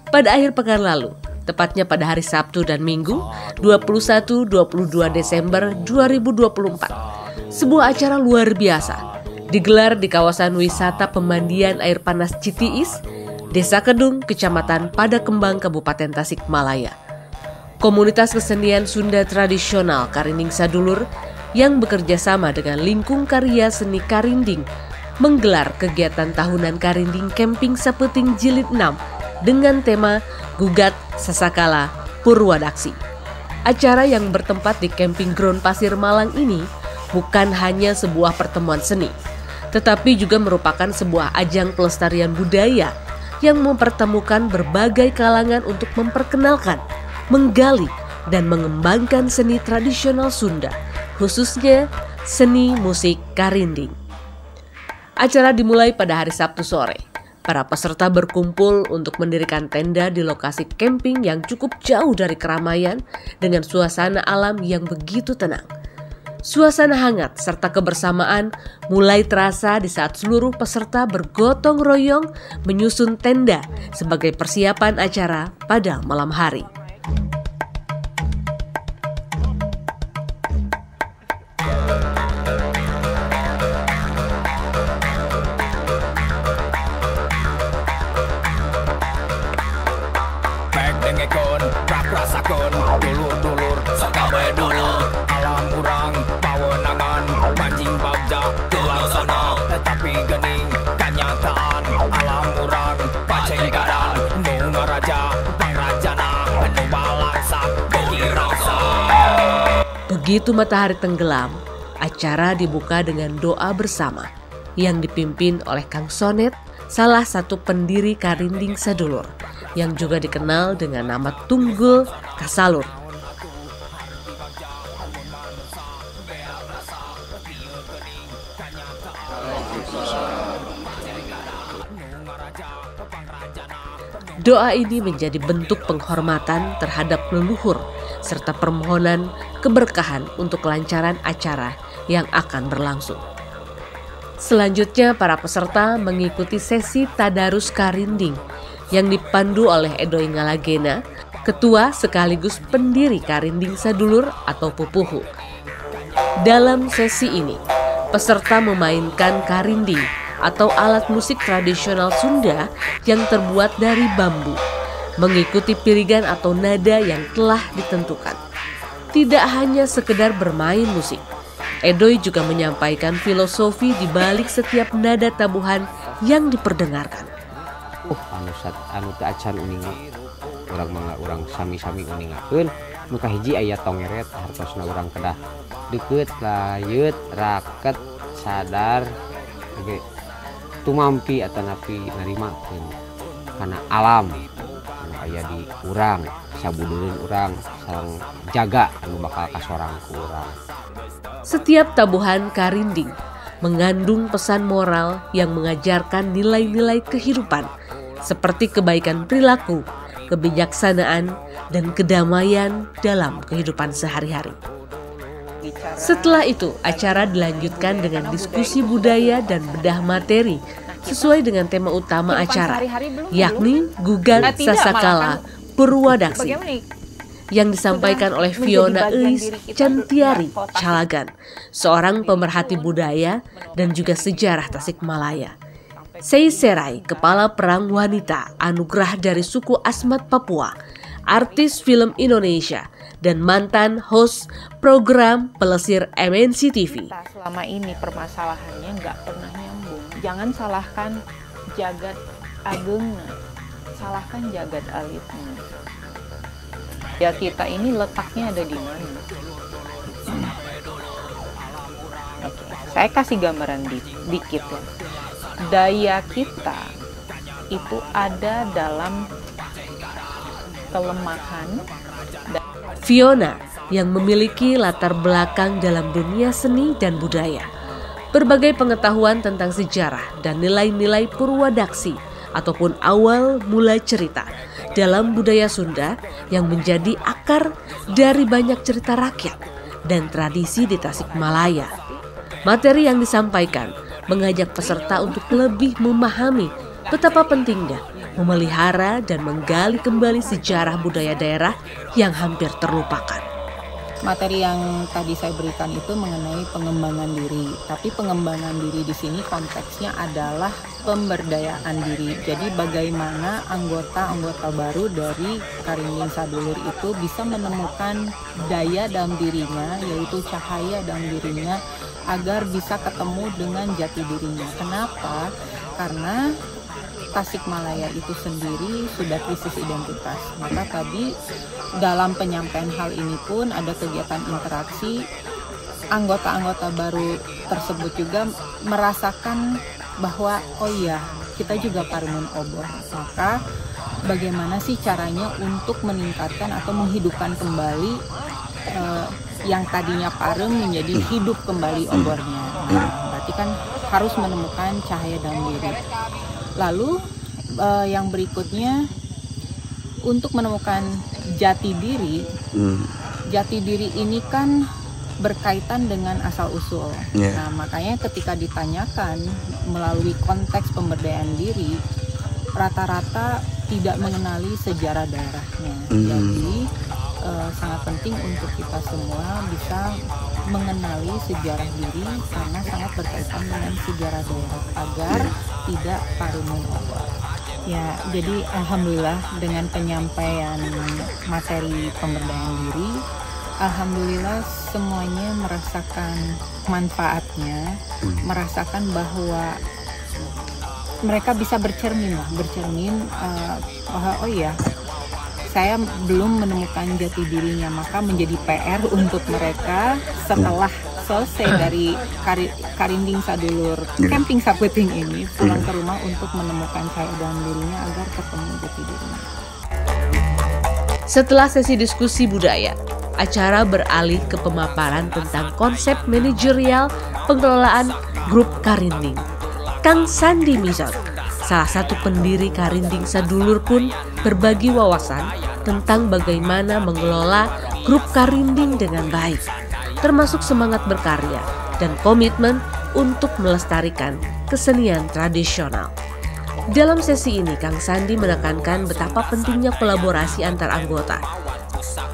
Pada akhir pekan lalu, tepatnya pada hari Sabtu dan Minggu, 21-22 Desember 2024, sebuah acara luar biasa digelar di kawasan wisata pemandian air panas Citiis, Desa Kedung, Kecamatan Padakembang, Kabupaten Tasikmalaya. Komunitas kesenian Sunda tradisional Karinding Sadulur yang bekerja sama dengan Lingkung Karya Seni Karinding menggelar kegiatan tahunan Karinding Camping Sapeting Jilid 6 dengan tema Gugat Sasakala Purwadaksi. Acara yang bertempat di Camping Ground Pasir Malang ini bukan hanya sebuah pertemuan seni, tetapi juga merupakan sebuah ajang pelestarian budaya yang mempertemukan berbagai kalangan untuk memperkenalkan, menggali, dan mengembangkan seni tradisional Sunda, khususnya seni musik Karinding. Acara dimulai pada hari Sabtu sore. Para peserta berkumpul untuk mendirikan tenda di lokasi camping yang cukup jauh dari keramaian dengan suasana alam yang begitu tenang. Suasana hangat serta kebersamaan mulai terasa di saat seluruh peserta bergotong royong menyusun tenda sebagai persiapan acara pada malam hari. Dengekon, rasakan, dulur-dulur, sakawe dulu. Alam urang, pawenangan, pancing bagja, tulang sono. Tapi gening, kenyataan, alam urang, pacengaran, nu raja, pangrajana, nu balangsa, bagi rasa. Begitu matahari tenggelam, acara dibuka dengan doa bersama yang dipimpin oleh Kang Sonet, salah satu pendiri Karinding Sadulur, yang juga dikenal dengan nama Tunggul Kasalur. Doa ini menjadi bentuk penghormatan terhadap leluhur serta permohonan keberkahan untuk kelancaran acara yang akan berlangsung. Selanjutnya para peserta mengikuti sesi Tadarus Karinding yang dipandu oleh Edoy Ngalagena, ketua sekaligus pendiri Karinding Sadulur atau Pupuhu. Dalam sesi ini, peserta memainkan karinding atau alat musik tradisional Sunda yang terbuat dari bambu, mengikuti pirigan atau nada yang telah ditentukan. Tidak hanya sekedar bermain musik, Edoy juga menyampaikan filosofi di balik setiap nada tabuhan yang diperdengarkan. Anu teu acan uning urang sami-sami uningakeun nu kahiji aya tongeret hartosna urang kedah deukeut layut raket sadar ge tumampi atanapi narimakeun kana alam anu aya di urang sabudureun urang sareng jaga anu bakal kasorang ku urang. Setiap tabuhan Karinding mengandung pesan moral yang mengajarkan nilai-nilai kehidupan seperti kebaikan perilaku, kebijaksanaan, dan kedamaian dalam kehidupan sehari-hari. Setelah itu, acara dilanjutkan dengan diskusi budaya dan bedah materi sesuai dengan tema utama acara, yakni Gugat Sasakala Purwadaksi, yang disampaikan oleh Fiona Eis Cantiari Calagan, seorang pemerhati budaya dan juga sejarah Tasikmalaya. Sei Serai, kepala perang wanita anugerah dari suku Asmat Papua, artis film Indonesia, dan mantan host program pelesir MNC TV. Selama ini permasalahannya nggak pernah nyambung. Jangan salahkan jagat agengna, salahkan jagat alitna. Ya kita ini letaknya ada di mana? Oke, saya kasih gambaran dikit ya. Daya kita itu ada dalam kelemahan. Fiona yang memiliki latar belakang dalam dunia seni dan budaya, berbagai pengetahuan tentang sejarah dan nilai-nilai Purwadaksi ataupun awal mula cerita dalam budaya Sunda yang menjadi akar dari banyak cerita rakyat dan tradisi di Tasikmalaya. Materi yang disampaikan mengajak peserta untuk lebih memahami betapa pentingnya memelihara dan menggali kembali sejarah budaya daerah yang hampir terlupakan. Materi yang tadi saya berikan itu mengenai pengembangan diri, tapi pengembangan diri di sini konteksnya adalah pemberdayaan diri. Jadi bagaimana anggota-anggota baru dari Karinding Sadulur itu bisa menemukan daya dalam dirinya, yaitu cahaya dalam dirinya, agar bisa ketemu dengan jati dirinya. Kenapa? Karena Tasikmalaya itu sendiri sudah krisis identitas. Maka tadi dalam penyampaian hal ini pun ada kegiatan interaksi, anggota-anggota baru tersebut juga merasakan bahwa oh iya, kita juga Paremun Obor. Maka bagaimana sih caranya untuk meningkatkan atau menghidupkan kembali yang tadinya parem menjadi hidup kembali obornya. Nah, berarti kan harus menemukan cahaya dalam diri. Lalu yang berikutnya untuk menemukan jati diri. Jati diri ini kan berkaitan dengan asal usul. Nah, makanya ketika ditanyakan melalui konteks pemberdayaan diri, rata-rata tidak mengenali sejarah daerahnya. Jadi sangat penting untuk kita semua bisa mengenali sejarah diri karena sangat berkaitan dengan sejarah daerah agar tidak Paremun Obor. Ya, jadi alhamdulillah dengan penyampaian materi pemberdayaan diri, alhamdulillah semuanya merasakan manfaatnya, merasakan bahwa mereka bisa bercermin bahwa oh iya, saya belum menemukan jati dirinya, maka menjadi PR untuk mereka setelah selesai dari Karinding Sadulur Camping Saputing ini pulang ke rumah untuk menemukan cahaya dalam dirinya agar ketemu jati dirinya. Setelah sesi diskusi budaya, acara beralih ke pemaparan tentang konsep manajerial pengelolaan grup Karinding. Kang Sandi Mizon, salah satu pendiri Karinding Sadulur pun berbagi wawasan tentang bagaimana mengelola grup Karinding dengan baik, termasuk semangat berkarya dan komitmen untuk melestarikan kesenian tradisional. Dalam sesi ini, Kang Sandi menekankan betapa pentingnya kolaborasi antar anggota,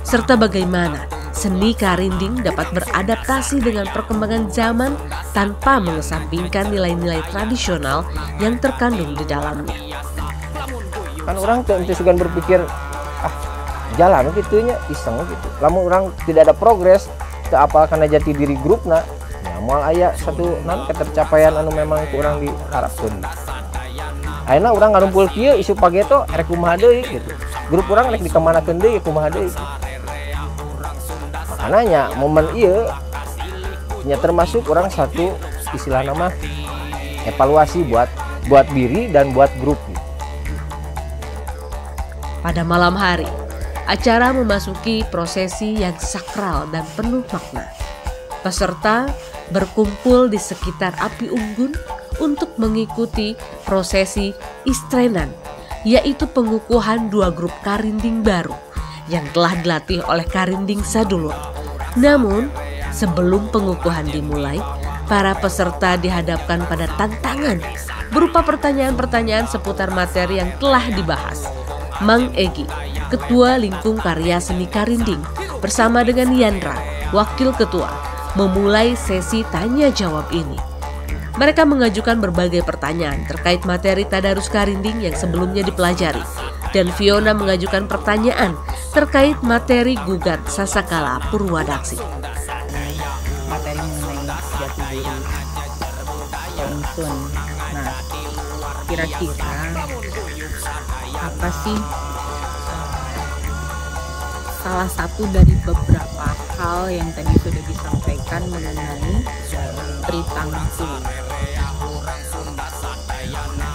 serta bagaimana seni Karinding dapat beradaptasi dengan perkembangan zaman tanpa mengesampingkan nilai-nilai tradisional yang terkandung di dalamnya. Kan orang tentu suka berpikir, jalan gitunya, iseng gitu. Lamun orang tidak ada progres, teu apal kana jati diri grupna, ya moal aya satu ketercapaian anu memang kurang diharapkeun. Ayeuna urang ngarumpul kieu isu pageto rek kumaha deui gitu. Grup urang rek dikemanakeun deui kumaha deui. Gitu. Makanya momen ieu nya termasuk orang satu istilah nama evaluasi buat diri dan buat grup. Pada malam hari, acara memasuki prosesi yang sakral dan penuh makna. Peserta berkumpul di sekitar api unggun untuk mengikuti prosesi istrenan, yaitu pengukuhan dua grup Karinding baru yang telah dilatih oleh Karinding Sadulur. Namun, sebelum pengukuhan dimulai, para peserta dihadapkan pada tantangan berupa pertanyaan-pertanyaan seputar materi yang telah dibahas. Mang Egi, Ketua Lingkung Karya Seni Karinding, bersama dengan Yandra, Wakil Ketua, memulai sesi tanya jawab ini. Mereka mengajukan berbagai pertanyaan terkait materi Tadarus Karinding yang sebelumnya dipelajari, dan Fiona mengajukan pertanyaan terkait materi Gugat Sasakala Purwadaksi. Materi mengenai jati diri Insun. Nah, kira-kira apa sih salah satu dari beberapa hal yang tadi sudah disampaikan mengenai Tritangku?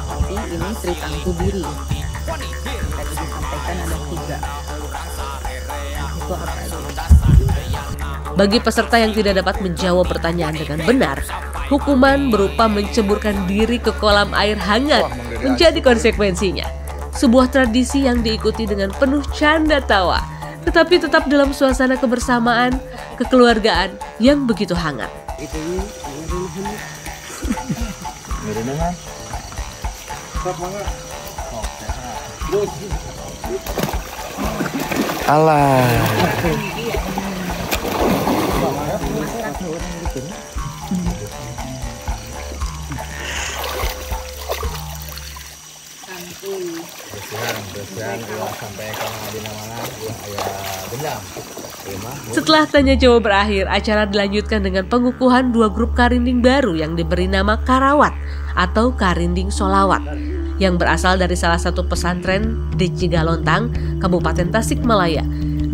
Tapi ini Tritangku diri yang tadi disampaikan ada 3. Itu apa aja? Bagi peserta yang tidak dapat menjawab pertanyaan dengan benar, hukuman berupa menceburkan diri ke kolam air hangat menjadi konsekuensinya. Sebuah tradisi yang diikuti dengan penuh canda tawa, tetapi tetap dalam suasana kebersamaan, kekeluargaan yang begitu hangat. Alah. Setelah tanya jawab berakhir, acara dilanjutkan dengan pengukuhan 2 grup karinding baru yang diberi nama Karawat atau Karinding Solawat yang berasal dari salah satu pesantren di Cigalontang, Kabupaten Tasikmalaya,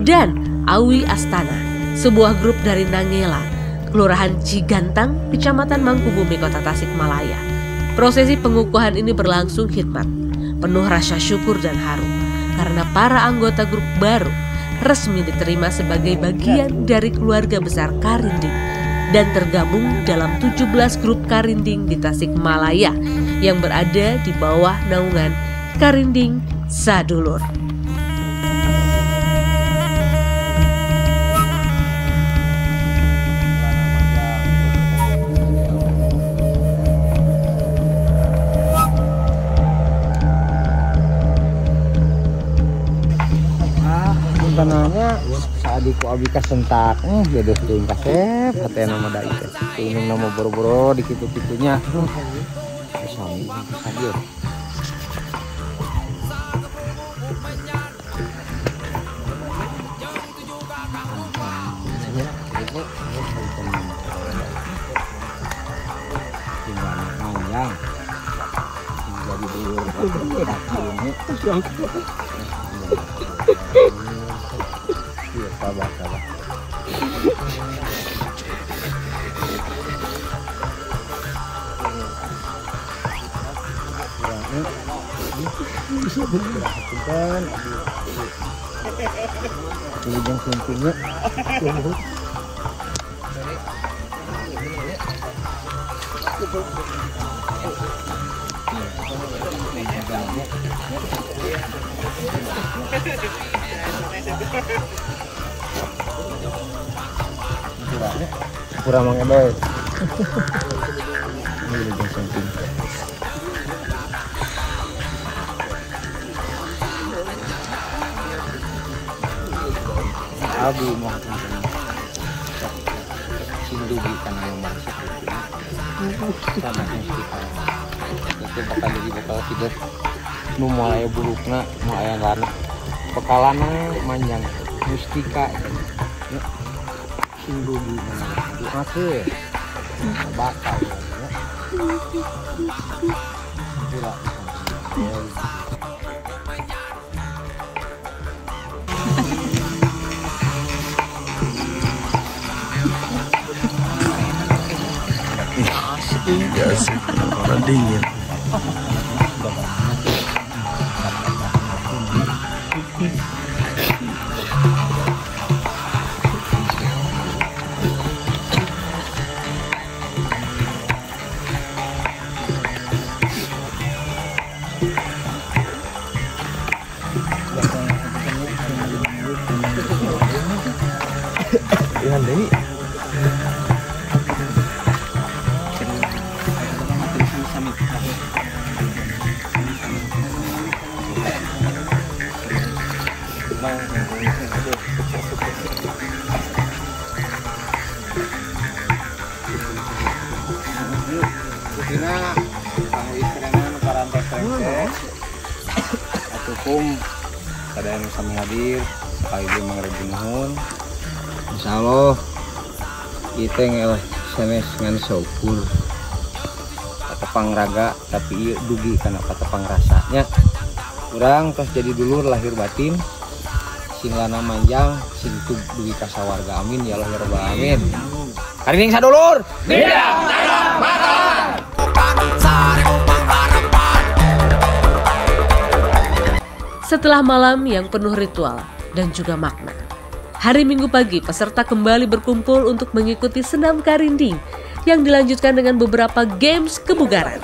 dan Awi Astana, sebuah grup dari Nangela, Kelurahan Cigantang, Kecamatan Mangkubumi, Kota Tasikmalaya. Prosesi pengukuhan ini berlangsung khidmat, penuh rasa syukur dan haru karena para anggota grup baru resmi diterima sebagai bagian dari keluarga besar Karinding dan tergabung dalam 17 grup Karinding di Tasikmalaya yang berada di bawah naungan Karinding Sadulur. Tanahnya saadiku abi kasentak jodoh teuing kasep hatena mah da ieu teuing nama boro-boro di kitu-kitunya sami sadio panjang jadi dulur sabar. Bisa berlakukan. Ini yang pentingnya. Kurang mengebel. Ini yang penting. Abi mau sindugi karena yang masuk sama kita itu bakal tidak nu mulai burukna nu aya lana pekalana manjang mustika sindugi diake bakal ya sih, karena dingin. Dengan Dewi. Atukum ada yang sami hadir sekali dia mengerti nuhun insyaallah kita ngelah sanes ngan syukur patepang raga tapi ieu dugi kana patepang rasanya urang tos jadi dulur lahir batin sing lana manjang sing tug dugi ka sawarga amin ya Allah ya rabbal alamin Karinding sadulur Tidak ada bakalan. Setelah malam yang penuh ritual dan juga makna, hari Minggu pagi peserta kembali berkumpul untuk mengikuti senam karinding yang dilanjutkan dengan beberapa games kebugaran.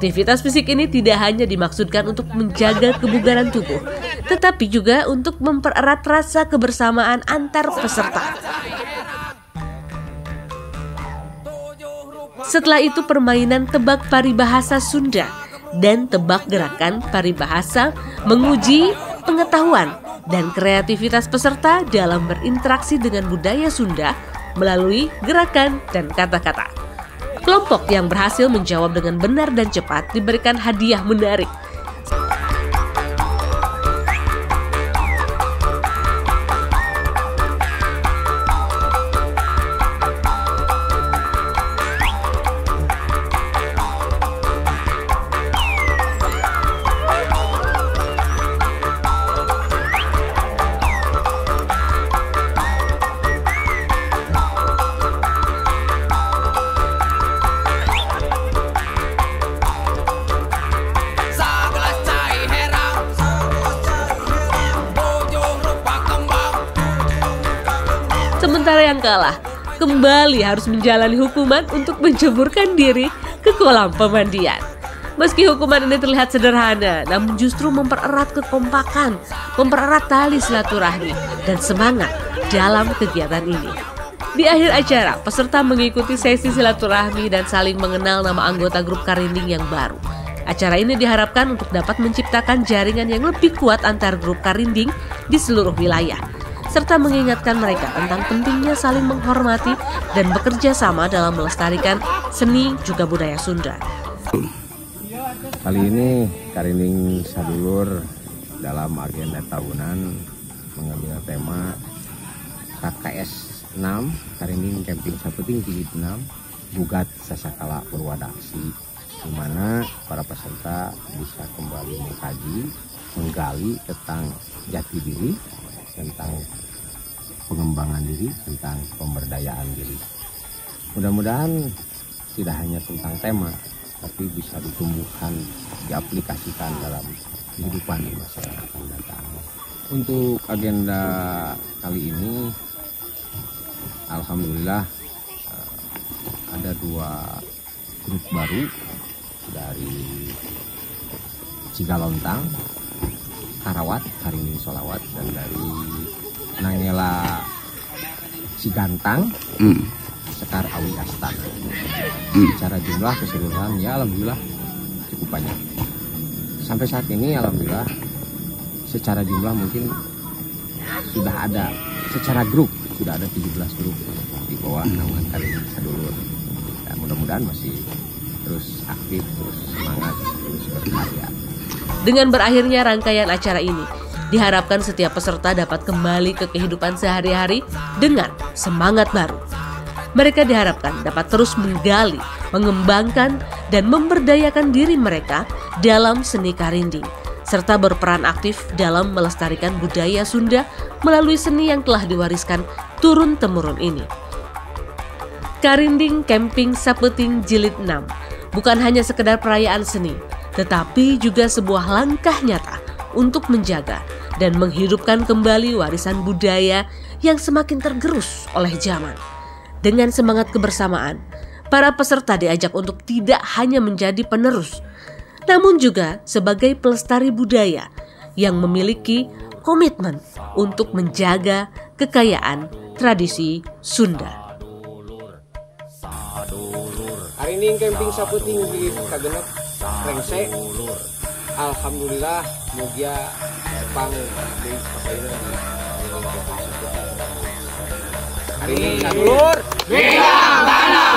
Aktivitas fisik ini tidak hanya dimaksudkan untuk menjaga kebugaran tubuh, tetapi juga untuk mempererat rasa kebersamaan antar peserta. Setelah itu permainan tebak paribahasa Sunda dan tebak gerakan paribahasa menguji pengetahuan dan kreativitas peserta dalam berinteraksi dengan budaya Sunda melalui gerakan dan kata-kata. Kelompok yang berhasil menjawab dengan benar dan cepat diberikan hadiah menarik. Sementara yang kalah kembali harus menjalani hukuman untuk menceburkan diri ke kolam pemandian. Meski hukuman ini terlihat sederhana, namun justru mempererat kekompakan, mempererat tali silaturahmi dan semangat dalam kegiatan ini. Di akhir acara, peserta mengikuti sesi silaturahmi dan saling mengenal nama anggota grup Karinding yang baru. Acara ini diharapkan untuk dapat menciptakan jaringan yang lebih kuat antar grup Karinding di seluruh wilayah, serta mengingatkan mereka tentang pentingnya saling menghormati dan bekerja sama dalam melestarikan seni juga budaya Sunda. Kali ini Karinding Sadulur dalam agenda tahunan mengambil tema KKS 6 Karinding Camping Sapeting Jilid 6 Bugat Sasakala Purwadaksi, di mana para peserta bisa kembali mengkaji, menggali tentang jati diri, tentang pengembangan diri, tentang pemberdayaan diri. Mudah-mudahan tidak hanya tentang tema, tapi bisa ditumbuhkan, diaplikasikan dalam kehidupan di masa yang akan datang. Untuk agenda kali ini, alhamdulillah ada 2 grup baru dari Cigalontang, Karawat, Karinding Solawat, dan dari Nangela Cigantang, Sekar Awi Astana. Secara jumlah keseluruhan ya alhamdulillah cukup banyak. Sampai saat ini alhamdulillah secara jumlah mungkin sudah ada, secara grup sudah ada 17 grup di bawah naungan Karinding Sadulur. Dan mudah-mudahan masih terus aktif, terus semangat, terus berkarya. Dengan berakhirnya rangkaian acara ini, diharapkan setiap peserta dapat kembali ke kehidupan sehari-hari dengan semangat baru. Mereka diharapkan dapat terus menggali, mengembangkan, dan memberdayakan diri mereka dalam seni Karinding, serta berperan aktif dalam melestarikan budaya Sunda melalui seni yang telah diwariskan turun-temurun ini. Karinding Camping Sapeting Jilid 6 bukan hanya sekedar perayaan seni, tetapi juga sebuah langkah nyata untuk menjaga dan menghidupkan kembali warisan budaya yang semakin tergerus oleh zaman. Dengan semangat kebersamaan, para peserta diajak untuk tidak hanya menjadi penerus, namun juga sebagai pelestari budaya yang memiliki komitmen untuk menjaga kekayaan tradisi Sunda. Karinding Camping Sapeting di kagenep Rengse alhamdulillah mugia Jepang di hari ini dulur. Bidang tanah